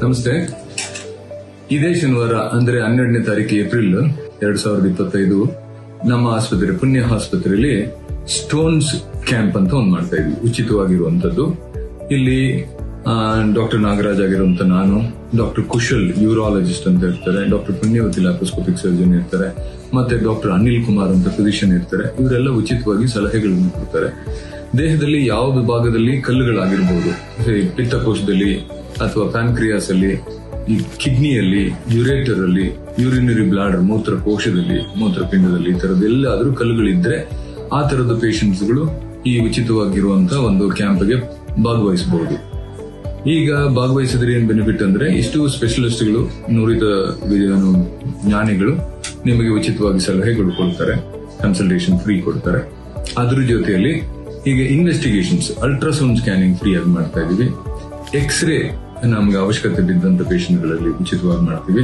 ನಮಸ್ತೆ. ಇದೇ ಶನಿವಾರ ಅಂದ್ರೆ 12ನೇ ತಾರೀಕು ಏಪ್ರಿಲ್ 2025 ನಮ್ಮ ಆಸ್ಪತ್ರೆ ಪುಣ್ಯ ಆಸ್ಪತ್ರೆಯಲ್ಲಿ ಸ್ಟೋನ್ಸ್ ಕ್ಯಾಂಪ್ ಅಂತ ಒಂದು ಮಾಡ್ತಾ ಇದ್ವಿ, ಉಚಿತವಾಗಿರುವಂತದ್ದು. ಇಲ್ಲಿ ಡಾಕ್ಟರ್ ನಾಗರಾಜ್ ಆಗಿರುವಂತ ನಾನು, ಡಾಕ್ಟರ್ ಕುಶಲ್ ಯೂರಾಲಜಿಸ್ಟ್ ಅಂತ ಇರ್ತಾರೆ, ಡಾಕ್ಟರ್ ಪುಣ್ಯವತಿ ಲ್ಯಾಪ್ರೋಸ್ಕೋಪಿಕ್ ಸರ್ಜನ್ ಇರ್ತಾರೆ, ಮತ್ತೆ ಡಾಕ್ಟರ್ ಅನಿಲ್ ಕುಮಾರ್ ಅಂತ ಫಿಸಿಷಿಯನ್ ಇರ್ತಾರೆ. ಇವರೆಲ್ಲ ಉಚಿತವಾಗಿ ಸಲಹೆಗಳನ್ನು ಕೊಡ್ತಾರೆ. ದೇಹದಲ್ಲಿ ಯಾವ ವಿಭಾಗದಲ್ಲಿ ಕಲ್ಲುಗಳಾಗಿರ್ಬೋದು, ಪಿತ್ತಕೋಶದಲ್ಲಿ ಅಥವಾ ಪ್ಯಾನ್ಕ್ರಿಯಾಸ್ ಅಲ್ಲಿ, ಈ ಕಿಡ್ನಿಯಲ್ಲಿ, ಯುರೇಟರ್ ಅಲ್ಲಿ, ಯೂರಿನರಿ ಬ್ಲಾಡರ್ ಮೂತ್ರಕೋಶದಲ್ಲಿ, ಮೂತ್ರಪಿಂಡದಲ್ಲಿ ಈ ತರದೆಲ್ಲಾದ್ರೂ ಕಲ್ಲುಗಳಿದ್ರೆ ಆ ತರದ ಪೇಷಂಟ್ಸ್ಗಳು ಈ ಉಚಿತವಾಗಿರುವಂತಹ ಒಂದು ಕ್ಯಾಂಪ್ಗೆ ಭಾಗವಹಿಸಬಹುದು. ಈಗ ಭಾಗವಹಿಸಿದ್ರೆ ಏನ್ ಬೆನಿಫಿಟ್ ಅಂದ್ರೆ, ಇಷ್ಟು ಸ್ಪೆಷಲಿಸ್ಟ್ಗಳು, ನುರಿತ ಜ್ಞಾನಿಗಳು ನಿಮಗೆ ಉಚಿತವಾಗಿ ಸಲಹೆಗಳು ಕೊಡ್ತಾರೆ, ಕನ್ಸಲ್ಟೇಷನ್ ಫ್ರೀ ಕೊಡ್ತಾರೆ. ಅದ್ರ ಜೊತೆಯಲ್ಲಿ ಈಗ ಇನ್ವೆಸ್ಟಿಗೇಷನ್ಸ್, ಅಲ್ಟ್ರಾಸೌಂಡ್ ಸ್ಕ್ಯಾನಿಂಗ್ ಫ್ರೀ ಆಗಿ ಮಾಡ್ತಾ ಇದೀವಿ. ಎಕ್ಸ್ರೇ ನಮ್ಗೆ ಅವಶ್ಯಕತೆ ಬಿದ್ದಂತ ಪೇಷಂಟ್ಗಳಲ್ಲಿ ಉಚಿತವಾಗಿ ಮಾಡ್ತೀವಿ.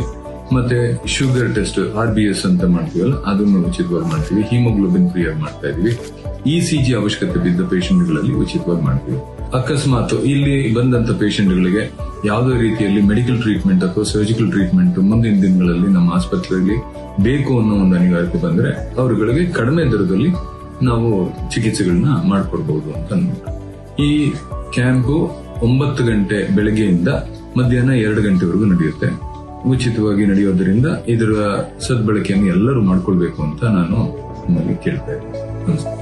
ಮತ್ತೆ ಶುಗರ್ ಟೆಸ್ಟ್ RBS ಅಂತ ಮಾಡ್ತೀವಲ್ಲ, ಅದನ್ನು ಉಚಿತವಾಗಿ ಮಾಡ್ತೀವಿ. ಹಿಮೋಗ್ಲೋಬಿನ್ ಫ್ರೀ ಆಗಿ ಮಾಡ್ತಾ ಇದೀವಿ. ECG ಅವಶ್ಯಕತೆ ಬಿದ್ದ ಪೇಷಂಟ್ಗಳಲ್ಲಿ ಉಚಿತವಾಗಿ ಮಾಡ್ತೀವಿ. ಅಕಸ್ಮಾತ್ ಇಲ್ಲಿ ಬಂದಂತ ಪೇಷಂಟ್ಗಳಿಗೆ ಯಾವುದೇ ರೀತಿಯಲ್ಲಿ ಮೆಡಿಕಲ್ ಟ್ರೀಟ್ಮೆಂಟ್ ಅಥವಾ ಸರ್ಜಿಕಲ್ ಟ್ರೀಟ್ಮೆಂಟ್ ಮುಂದಿನ ದಿನಗಳಲ್ಲಿ ನಮ್ಮ ಆಸ್ಪತ್ರೆಯಲ್ಲಿ ಬೇಕು ಅನ್ನೋ ಒಂದು ಅನಿವಾರ್ಯತೆ ಬಂದ್ರೆ ಅವರುಗಳಿಗೆ ಕಡಿಮೆ ದರದಲ್ಲಿ ನಾವು ಚಿಕಿತ್ಸೆಗಳನ್ನ ಮಾಡ್ಕೊಡ್ಬಹುದು ಅಂತ ಅನ್ಬೋದು. ಈ ಕ್ಯಾಂಪು 9 ಗಂಟೆ ಬೆಳಗ್ಗೆಯಿಂದ ಮಧ್ಯಾಹ್ನ 2 ಗಂಟೆವರೆಗೂ ನಡೆಯುತ್ತೆ. ಉಚಿತವಾಗಿ ನಡೆಯೋದ್ರಿಂದ ಇದರ ಸದ್ಬಳಕೆಯನ್ನು ಎಲ್ಲರೂ ಮಾಡ್ಕೊಳ್ಬೇಕು ಅಂತ ನಾನು ನಿಮಗೆ ಕೇಳ್ತಾ ಇದ್ದೀನಿ. ನಮಸ್ತೆ.